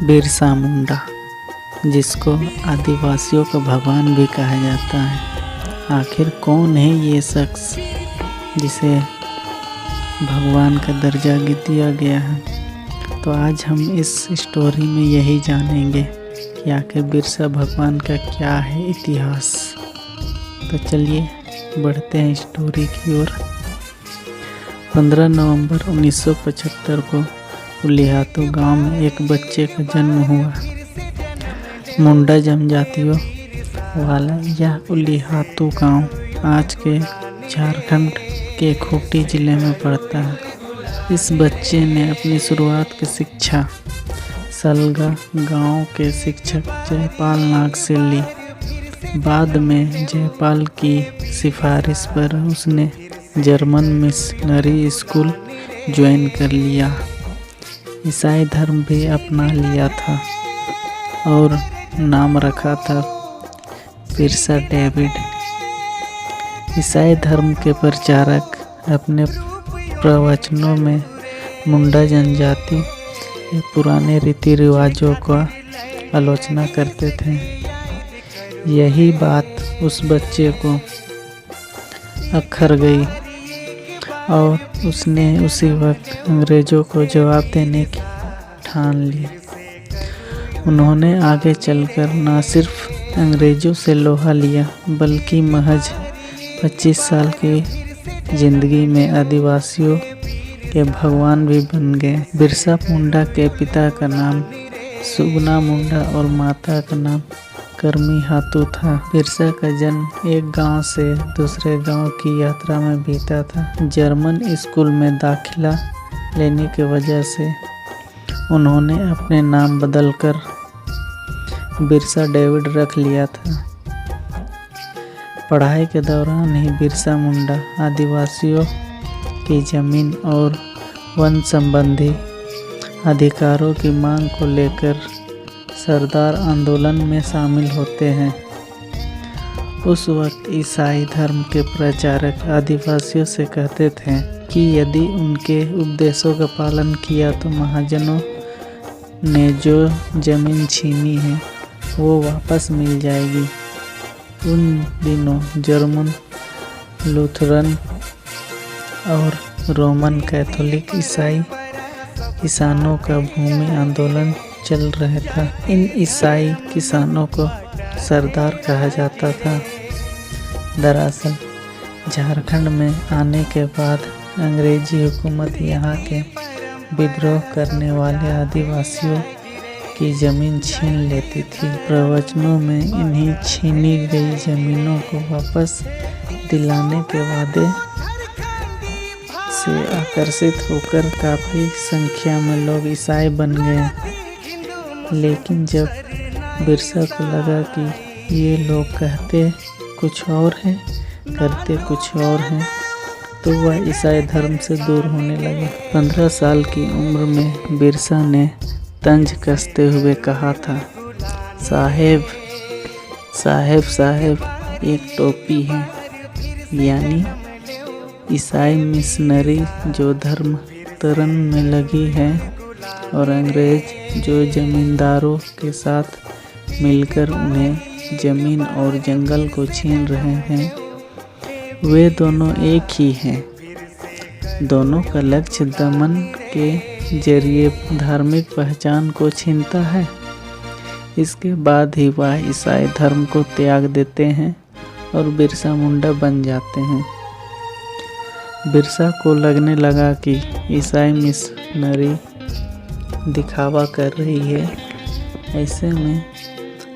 बिरसा मुंडा, जिसको आदिवासियों का भगवान भी कहा जाता है। आखिर कौन है ये शख्स जिसे भगवान का दर्जा दिया गया है? तो आज हम इस स्टोरी में यही जानेंगे कि आखिर बिरसा भगवान का क्या है इतिहास। तो चलिए बढ़ते हैं स्टोरी की ओर। 15 नवंबर 1975 को उलिहातू गांव में एक बच्चे का जन्म हुआ। मुंडा जनजातियों वाला यह उलिहातू गांव आज के झारखंड के खूंटी जिले में पड़ता है। इस बच्चे ने अपनी शुरुआत की शिक्षा सलगा गांव के शिक्षक जयपाल नाग से ली। बाद में जयपाल की सिफारिश पर उसने जर्मन मिशनरी स्कूल ज्वाइन कर लिया। ईसाई धर्म भी अपना लिया था और नाम रखा था बिरसा डेविड। ईसाई धर्म के प्रचारक अपने प्रवचनों में मुंडा जनजाति के पुराने रीति रिवाजों का आलोचना करते थे। यही बात उस बच्चे को अखर गई और उसने उसी वक्त अंग्रेज़ों को जवाब देने की ठान ली। उन्होंने आगे चलकर न सिर्फ अंग्रेज़ों से लोहा लिया बल्कि महज 25 साल की जिंदगी में आदिवासियों के भगवान भी बन गए। बिरसा मुंडा के पिता का नाम सुगना मुंडा और माता का नाम कर्मी हातू था। बिरसा का जन्म एक गांव से दूसरे गांव की यात्रा में बीता था। जर्मन स्कूल में दाखिला लेने की वजह से उन्होंने अपने नाम बदलकर बिरसा डेविड रख लिया था। पढ़ाई के दौरान ही बिरसा मुंडा आदिवासियों की जमीन और वन संबंधी अधिकारों की मांग को लेकर सरदार आंदोलन में शामिल होते हैं। उस वक्त ईसाई धर्म के प्रचारक आदिवासियों से कहते थे कि यदि उनके उपदेशों का पालन किया तो महाजनों ने जो जमीन छीनी है वो वापस मिल जाएगी। उन दिनों जर्मन, लूथरन और रोमन कैथोलिक ईसाई किसानों का भूमि आंदोलन चल रहा था। इन ईसाई किसानों को सरदार कहा जाता था। दरअसल झारखंड में आने के बाद अंग्रेजी हुकूमत यहाँ के विद्रोह करने वाले आदिवासियों की ज़मीन छीन लेती थी। प्रवचनों में इन्हीं छीनी गई ज़मीनों को वापस दिलाने के वादे से आकर्षित होकर काफ़ी संख्या में लोग ईसाई बन गए। लेकिन जब बिरसा को लगा कि ये लोग कहते कुछ और हैं करते कुछ और हैं तो वह ईसाई धर्म से दूर होने लगे। 15 साल की उम्र में बिरसा ने तंज कसते हुए कहा था, साहेब साहेब साहेब एक टोपी है। यानी ईसाई मिशनरी जो धर्म तरन में लगी है और अंग्रेज जो जमींदारों के साथ मिलकर उन्हें जमीन और जंगल को छीन रहे हैं, वे दोनों एक ही हैं। दोनों का लक्ष्य दमन के जरिए धार्मिक पहचान को छीनता है। इसके बाद ही वह ईसाई धर्म को त्याग देते हैं और बिरसा मुंडा बन जाते हैं। बिरसा को लगने लगा कि ईसाई मिशनरी दिखावा कर रही है। ऐसे में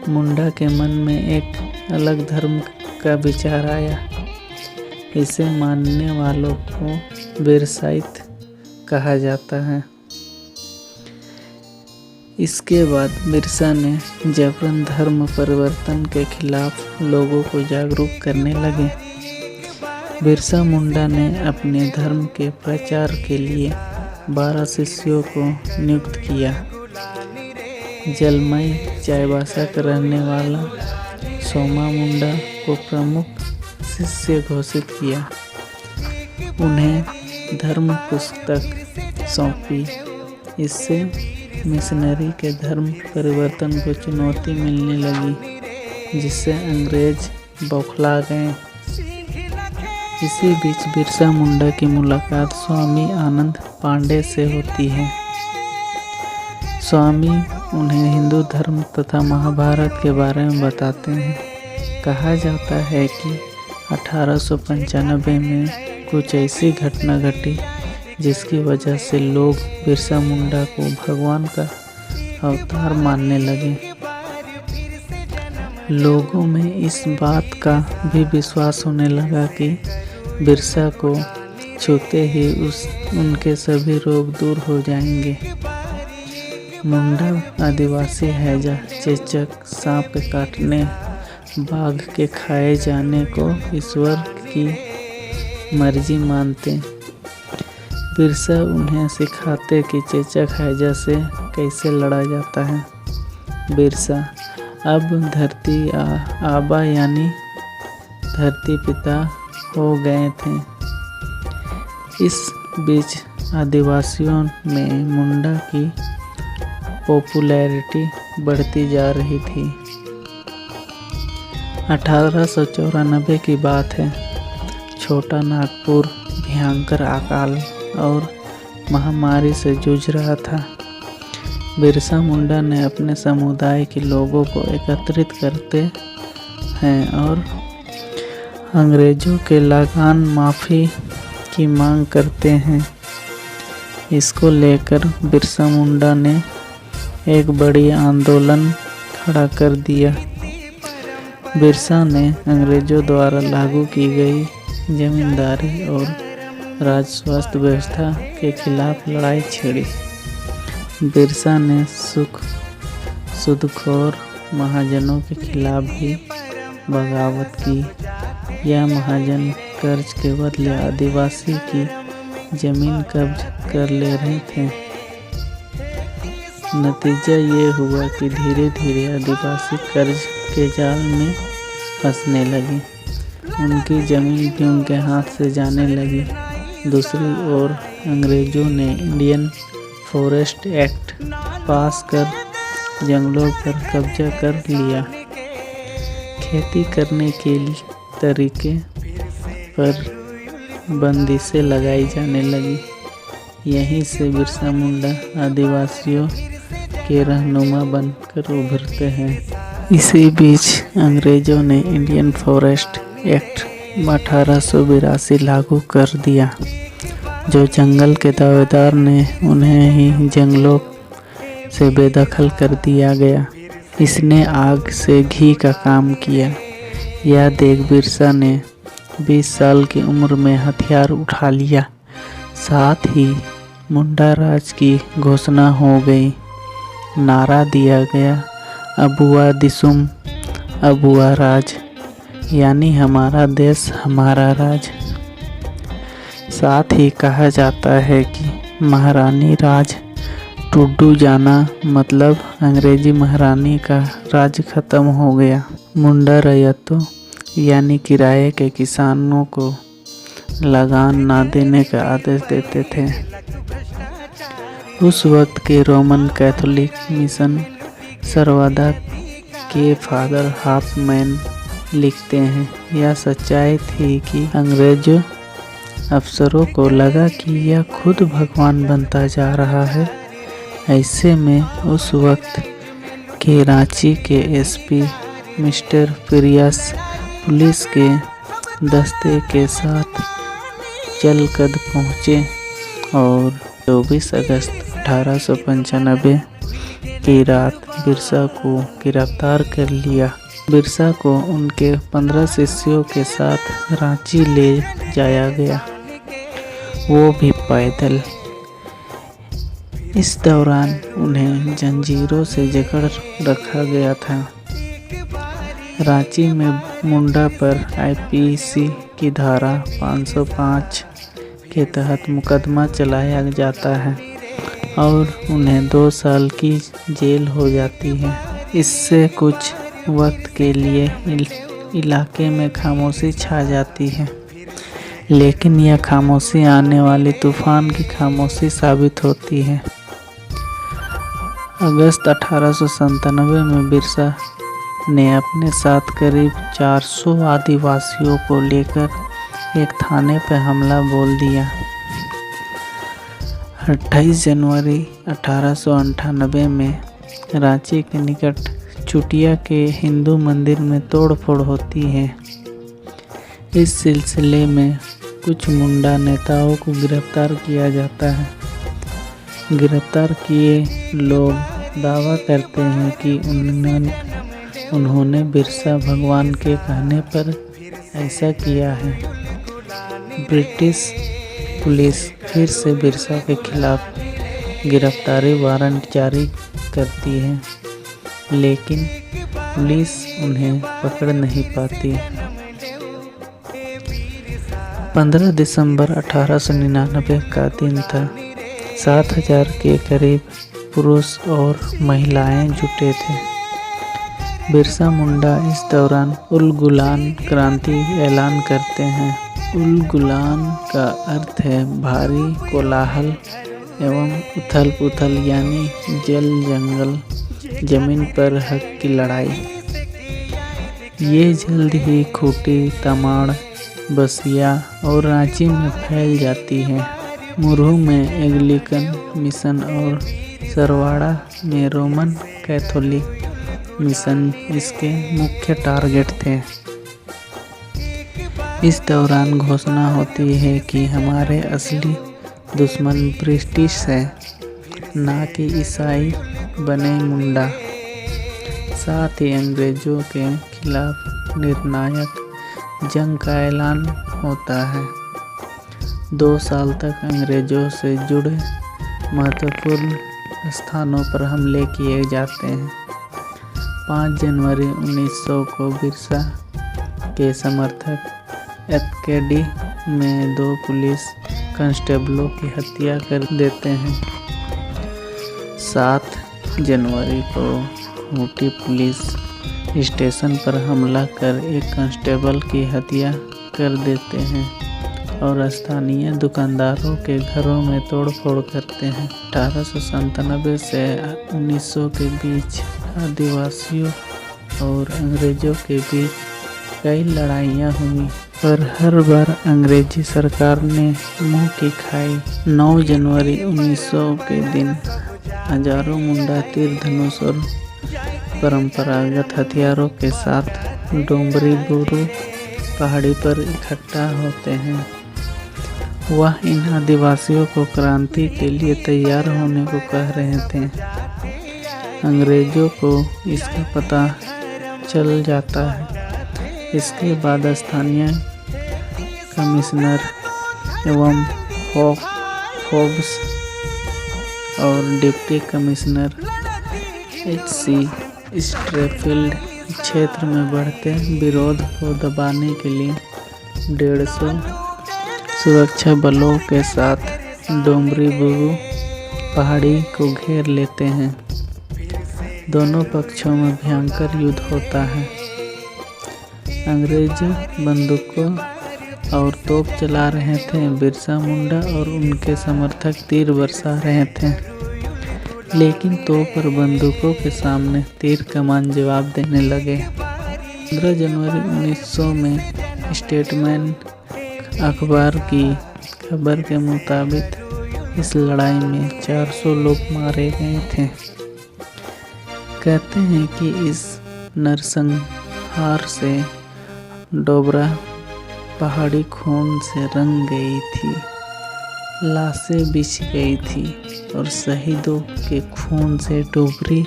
मुंडा के मन में एक अलग धर्म का विचार आया। इसे मानने वालों को बिरसाइत कहा जाता है। इसके बाद बिरसा ने जबरन धर्म परिवर्तन के खिलाफ लोगों को जागरूक करने लगे। बिरसा मुंडा ने अपने धर्म के प्रचार के लिए 12 शिष्यों को नियुक्त किया। जलमई चाईबासा का रहने वाला सोमा मुंडा को प्रमुख शिष्य घोषित किया। उन्हें धर्म पुस्तक सौंपी। इससे मिशनरी के धर्म परिवर्तन को चुनौती मिलने लगी, जिससे अंग्रेज बौखला गए। इसी बीच बिरसा मुंडा की मुलाकात स्वामी आनंद पांडे से होती है। स्वामी उन्हें हिंदू धर्म तथा महाभारत के बारे में बताते हैं। कहा जाता है कि 1895 में कुछ ऐसी घटना घटी जिसकी वजह से लोग बिरसा मुंडा को भगवान का अवतार मानने लगे। लोगों में इस बात का भी विश्वास होने लगा कि बिरसा को छूते ही उनके सभी रोग दूर हो जाएंगे। मुंडा आदिवासी हैजा, चेचक, सांप के काटने, बाघ के खाए जाने को ईश्वर की मर्जी मानते। बिरसा उन्हें सिखाते कि चेचक हैजा से कैसे लड़ा जाता है। बिरसा अब धरती आबा यानी धरती पिता हो गए थे। इस बीच आदिवासियों में मुंडा की पॉपुलैरिटी बढ़ती जा रही थी। 1894 की बात है। छोटा नागपुर भयंकर अकाल और महामारी से जूझ रहा था। बिरसा मुंडा ने अपने समुदाय के लोगों को एकत्रित करते हैं और अंग्रेजों के लगान माफ़ी की मांग करते हैं। इसको लेकर बिरसा मुंडा ने एक बड़ी आंदोलन खड़ा कर दिया। बिरसा ने अंग्रेजों द्वारा लागू की गई जमींदारी और राजस्व व्यवस्था के खिलाफ लड़ाई छेड़ी। बिरसा ने सूदखोर महाजनों के खिलाफ भी बगावत की। यह महाजन कर्ज के बदले आदिवासी की जमीन कब्ज कर ले रहे थे। नतीजा ये हुआ कि धीरे धीरे आदिवासी कर्ज के जाल में फंसने लगे। उनकी ज़मीन भी उनके हाथ से जाने लगी। दूसरी ओर अंग्रेज़ों ने इंडियन फॉरेस्ट एक्ट पास कर जंगलों पर कब्जा कर लिया। खेती करने के तरीके पर बंदिशें लगाई जाने लगी। यहीं से बिरसा मुंडा आदिवासियों के रहनुमा बनकर उभरते हैं। इसी बीच अंग्रेज़ों ने इंडियन फॉरेस्ट एक्ट 1882 लागू कर दिया। जो जंगल के दावेदार ने उन्हें ही जंगलों से बेदखल कर दिया गया। इसने आग से घी का काम किया। यह देख बिरसा ने 20 साल की उम्र में हथियार उठा लिया। साथ ही मुंडा राज की घोषणा हो गई। नारा दिया गया, अबुआ दिसुम अबुआ राज, यानी हमारा देश हमारा राज। साथ ही कहा जाता है कि महारानी राज टुड्डू जाना, मतलब अंग्रेजी महारानी का राज खत्म हो गया। मुंडा रैयतों यानी किराए के किसानों को लगान ना देने का आदेश देते थे। उस वक्त के रोमन कैथोलिक मिशन सर्वदा के फादर हाफमैन लिखते हैं, यह सच्चाई थी कि अंग्रेजों अफसरों को लगा कि यह खुद भगवान बनता जा रहा है। ऐसे में उस वक्त के रांची के एसपी मिस्टर प्रियस पुलिस के दस्ते के साथ चलकद पहुँचे और 24 अगस्त 1895 की रात बिरसा को गिरफ्तार कर लिया। बिरसा को उनके 15 शिष्यों के साथ रांची ले जाया गया, वो भी पैदल। इस दौरान उन्हें जंजीरों से जकड़ रखा गया था। रांची में मुंडा पर आईपीसी की धारा 505 के तहत मुकदमा चलाया जाता है और उन्हें 2 साल की जेल हो जाती है। इससे कुछ वक्त के लिए इलाके में खामोशी छा जाती है, लेकिन यह खामोशी आने वाली तूफान की खामोशी साबित होती है। अगस्त 1897 में बिरसा ने अपने साथ करीब 400 आदिवासियों को लेकर एक थाने पर हमला बोल दिया। 28 जनवरी 1898 में रांची के निकट चुटिया के हिंदू मंदिर में तोड़फोड़ होती है। इस सिलसिले में कुछ मुंडा नेताओं को गिरफ्तार किया जाता है। गिरफ्तार किए लोग दावा करते हैं कि उन्होंने बिरसा भगवान के कहने पर ऐसा किया है। ब्रिटिश पुलिस फिर से बिरसा के खिलाफ गिरफ्तारी वारंट जारी करती है, लेकिन पुलिस उन्हें पकड़ नहीं पाती। 15 दिसंबर 1899 का दिन था। 7000 के करीब पुरुष और महिलाएं जुटे थे। बिरसा मुंडा इस दौरान उल गुलान क्रांति ऐलान करते हैं। उल गुलान का अर्थ है भारी कोलाहल एवं उथल पुथल, यानी जल जंगल जमीन पर हक की लड़ाई। ये जल्द ही खूंटी, तमाड़, बसिया और रांची में फैल जाती है। मुरहू में एंग्लिकन मिशन और सरवाड़ा में रोमन कैथोलिक मिशन इसके मुख्य टारगेट थे। इस दौरान घोषणा होती है कि हमारे असली दुश्मन ब्रिटिश है, ना कि ईसाई बने मुंडा। साथ ही अंग्रेजों के खिलाफ निर्णायक जंग का ऐलान होता है। 2 साल तक अंग्रेजों से जुड़े महत्वपूर्ण स्थानों पर हमले किए जाते हैं। 5 जनवरी 1900 को बिरसा के समर्थक एतकेडी में 2 पुलिस कांस्टेबलों की हत्या कर देते हैं। 7 जनवरी को खूंटी पुलिस स्टेशन पर हमला कर एक कांस्टेबल की हत्या कर देते हैं और स्थानीय दुकानदारों के घरों में तोड़फोड़ करते हैं। 1897 से 1900 के बीच आदिवासियों और अंग्रेजों के बीच कई लड़ाइयाँ हुई, पर हर बार अंग्रेजी सरकार ने मुंह की खाई। 9 जनवरी 1900 के दिन हजारों मुंडा तीर धनुष और परंपरागत हथियारों के साथ डोंबरी बुरू पहाड़ी पर इकट्ठा होते हैं। वह इन आदिवासियों को क्रांति के लिए तैयार होने को कह रहे थे। अंग्रेजों को इसका पता चल जाता है। इसके बाद स्थानीय कमिश्नर एवं फोर्ब्स और डिप्टी कमिश्नर H.C. स्ट्रेफील्ड क्षेत्र में बढ़ते विरोध को दबाने के लिए 150 सुरक्षा बलों के साथ डोंबरी बुरू पहाड़ी को घेर लेते हैं। दोनों पक्षों में भयंकर युद्ध होता है। अंग्रेज बंदूकों और तोप चला रहे थे। बिरसा मुंडा और उनके समर्थक तीर बरसा रहे थे, लेकिन तोप और बंदूकों के सामने तीर कमान जवाब देने लगे। 15 जनवरी 1900 में स्टेटमेंट अखबार की खबर के मुताबिक इस लड़ाई में 400 लोग मारे गए थे। कहते हैं कि इस नरसंहार से डोबरा पहाड़ी खून से रंग गई थी, लाशें बिछ गई थी और शहीदों के खून से डोबरी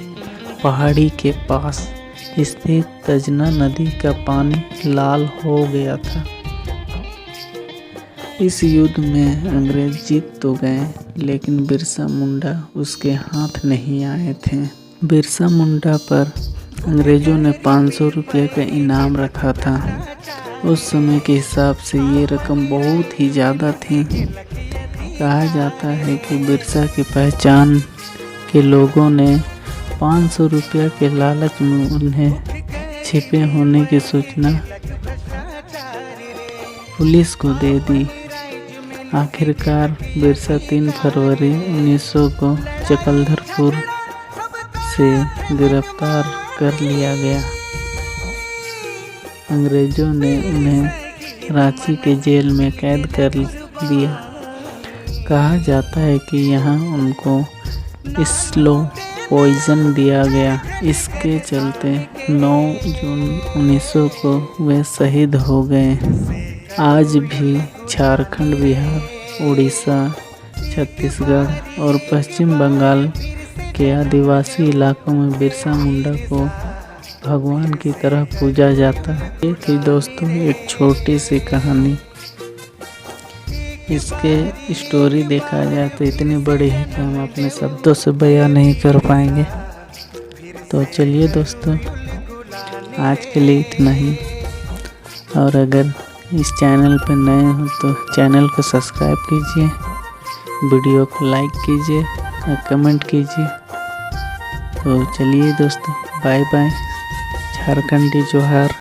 पहाड़ी के पास स्थित तजना नदी का पानी लाल हो गया था। इस युद्ध में अंग्रेज जीत तो गए, लेकिन बिरसा मुंडा उसके हाथ नहीं आए थे। बिरसा मुंडा पर अंग्रेजों ने 500 रुपये का इनाम रखा था। उस समय के हिसाब से ये रकम बहुत ही ज़्यादा थी। कहा जाता है कि बिरसा की पहचान के लोगों ने 500 रुपये के लालच में उन्हें छिपे होने की सूचना पुलिस को दे दी। आखिरकार बिरसा 3 फरवरी 1900 को चकलधरपुर से गिरफ्तार कर लिया गया। अंग्रेजों ने उन्हें रांची के जेल में कैद कर दिया। कहा जाता है कि यहाँ उनको स्लो पॉइजन दिया गया। इसके चलते 9 जून 1900 को वे शहीद हो गए। आज भी झारखंड, बिहार, उड़ीसा, छत्तीसगढ़ और पश्चिम बंगाल के आदिवासी इलाकों में बिरसा मुंडा को भगवान की तरह पूजा जाता है। ये थी दोस्तों एक छोटी सी कहानी। इसके स्टोरी देखा जाए तो इतनी बड़ी है कि हम अपने शब्दों से बयां नहीं कर पाएंगे। तो चलिए दोस्तों, आज के लिए इतना ही। और अगर इस चैनल पर नए हो तो चैनल को सब्सक्राइब कीजिए, वीडियो को लाइक कीजिए या कमेंट कीजिए। तो चलिए दोस्तों, बाय बाय। झारखंडी जोहार।